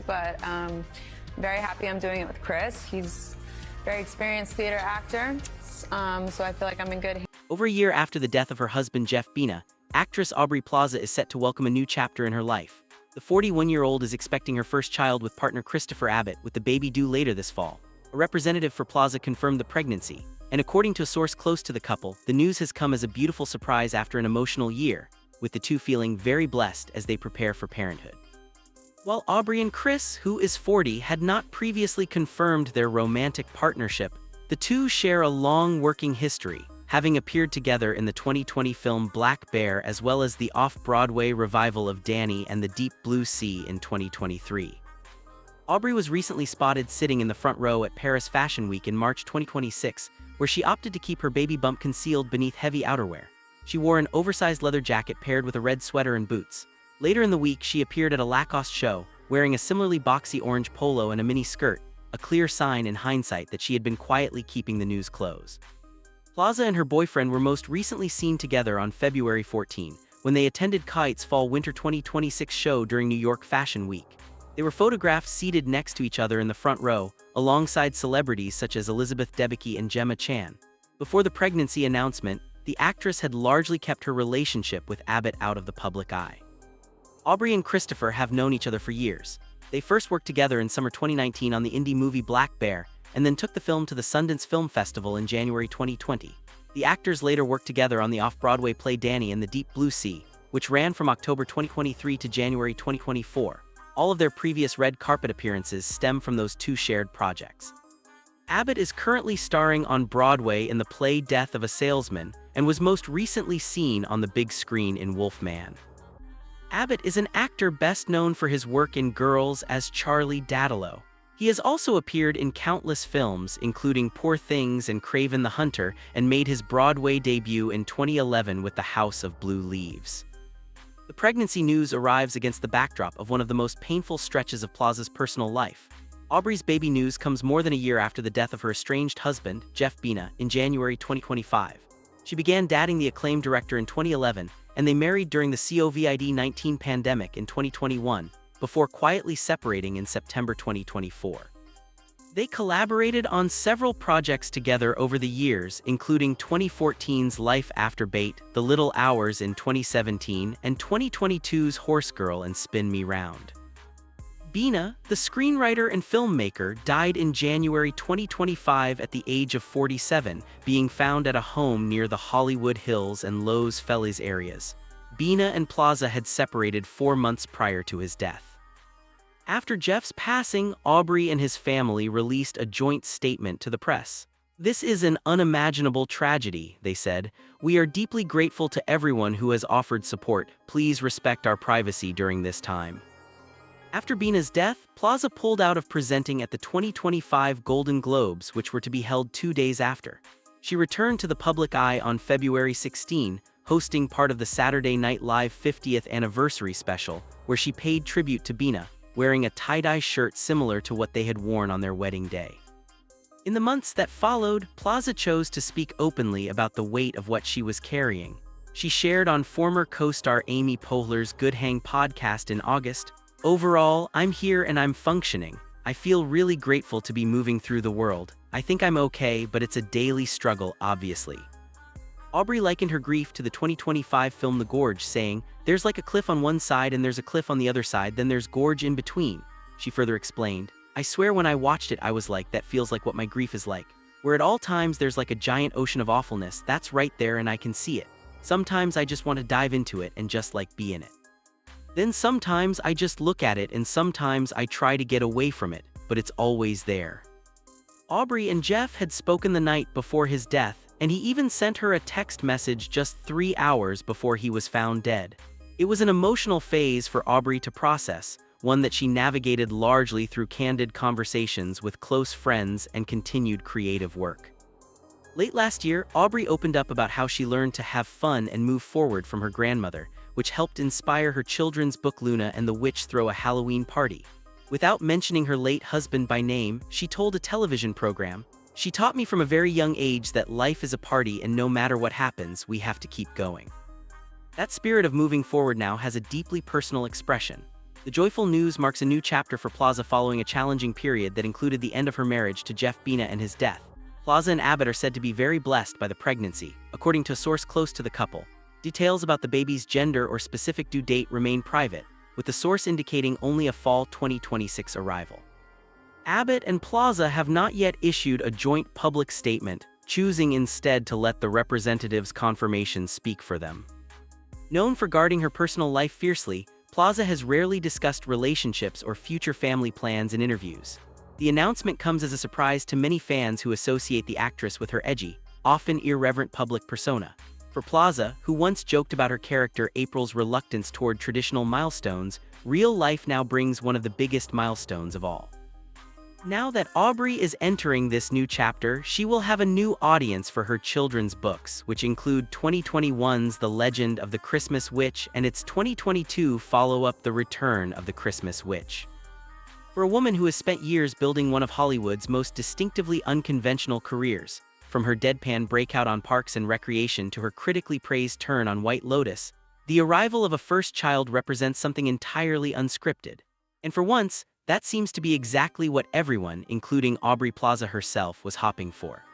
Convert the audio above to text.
but very happy I'm doing it with Chris. He's a very experienced theater actor, so I feel like I'm in good hands. Over a year after the death of her husband Jeff Baena, actress Aubrey Plaza is set to welcome a new chapter in her life. The 41-year-old is expecting her first child with partner Christopher Abbott, with the baby due later this fall. A representative for Plaza confirmed the pregnancy, and according to a source close to the couple, the news has come as a beautiful surprise after an emotional year, with the two feeling very blessed as they prepare for parenthood. While Aubrey and Chris, who is 40, had not previously confirmed their romantic partnership, the two share a long working history, having appeared together in the 2020 film Black Bear as well as the off-Broadway revival of Danny and the Deep Blue Sea in 2023. Aubrey was recently spotted sitting in the front row at Paris Fashion Week in March 2026, where she opted to keep her baby bump concealed beneath heavy outerwear. She wore an oversized leather jacket paired with a red sweater and boots. Later in the week, she appeared at a Lacoste show, wearing a similarly boxy orange polo and a mini skirt, a clear sign in hindsight that she had been quietly keeping the news close. Plaza and her boyfriend were most recently seen together on February 14, when they attended Kite's Fall-Winter 2026 show during New York Fashion Week. They were photographed seated next to each other in the front row, alongside celebrities such as Elizabeth Debicki and Gemma Chan. Before the pregnancy announcement, the actress had largely kept her relationship with Abbott out of the public eye. Aubrey and Christopher have known each other for years. They first worked together in summer 2019 on the indie movie Black Bear, and then took the film to the Sundance Film Festival in January 2020. The actors later worked together on the off-Broadway play Danny and the Deep Blue Sea, which ran from October 2023 to January 2024. All of their previous red carpet appearances stem from those two shared projects. Abbott is currently starring on Broadway in the play Death of a Salesman, and was most recently seen on the big screen in Wolfman. Abbott is an actor best known for his work in Girls as Charlie Dadalow. He has also appeared in countless films, including Poor Things and Craven the Hunter, and made his Broadway debut in 2011 with The House of Blue Leaves. The pregnancy news arrives against the backdrop of one of the most painful stretches of Plaza's personal life. Aubrey's baby news comes more than a year after the death of her estranged husband, Jeff Baena, in January 2025. She began dating the acclaimed director in 2011, and they married during the COVID-19 pandemic in 2021, before quietly separating in September 2024. They collaborated on several projects together over the years, including 2014's Life After Bait, The Little Hours in 2017, and 2022's Horse Girl and Spin Me Round. Baena, the screenwriter and filmmaker, died in January 2025 at the age of 47, being found at a home near the Hollywood Hills and Los Feliz areas. Baena and Plaza had separated 4 months prior to his death. After Jeff's passing, Aubrey and his family released a joint statement to the press. "This is an unimaginable tragedy," they said. "We are deeply grateful to everyone who has offered support. Please respect our privacy during this time." After Baena's death, Plaza pulled out of presenting at the 2025 Golden Globes, which were to be held 2 days after. She returned to the public eye on February 16, hosting part of the Saturday Night Live 50th anniversary special, where she paid tribute to Baena, wearing a tie-dye shirt similar to what they had worn on their wedding day. In the months that followed, Plaza chose to speak openly about the weight of what she was carrying. She shared on former co-star Amy Poehler's Good Hang podcast in August, "Overall, I'm here and I'm functioning. I feel really grateful to be moving through the world. I think I'm okay, but it's a daily struggle, obviously." Aubrey likened her grief to the 2025 film The Gorge, saying, "There's like a cliff on one side and there's a cliff on the other side, then there's gorge in between." She further explained, "I swear when I watched it I was like, that feels like what my grief is like. Where at all times there's like a giant ocean of awfulness, that's right there and I can see it. Sometimes I just want to dive into it and just like be in it. Then sometimes I just look at it and sometimes I try to get away from it, but it's always there." Aubrey and Jeff had spoken the night before his death, and he even sent her a text message just 3 hours before he was found dead. It was an emotional phase for Aubrey to process, one that she navigated largely through candid conversations with close friends and continued creative work. Late last year, Aubrey opened up about how she learned to have fun and move forward from her grandmother, which helped inspire her children's book Luna and the Witch Throw a Halloween Party. Without mentioning her late husband by name, she told a television program, "She taught me from a very young age that life is a party and no matter what happens, we have to keep going." That spirit of moving forward now has a deeply personal expression. The joyful news marks a new chapter for Plaza following a challenging period that included the end of her marriage to Jeff Baena and his death. Plaza and Abbott are said to be very blessed by the pregnancy, according to a source close to the couple. Details about the baby's gender or specific due date remain private, with the source indicating only a fall 2026 arrival. Abbott and Plaza have not yet issued a joint public statement, choosing instead to let the representative's confirmation speak for them. Known for guarding her personal life fiercely, Plaza has rarely discussed relationships or future family plans in interviews. The announcement comes as a surprise to many fans who associate the actress with her edgy, often irreverent public persona. For Plaza, who once joked about her character April's reluctance toward traditional milestones, real life now brings one of the biggest milestones of all. Now that Aubrey is entering this new chapter, she will have a new audience for her children's books, which include 2021's The Legend of the Christmas Witch and its 2022 follow-up The Return of the Christmas Witch. For a woman who has spent years building one of Hollywood's most distinctively unconventional careers, from her deadpan breakout on Parks and Recreation to her critically praised turn on White Lotus, the arrival of a first child represents something entirely unscripted. And for once, that seems to be exactly what everyone, including Aubrey Plaza herself, was hoping for.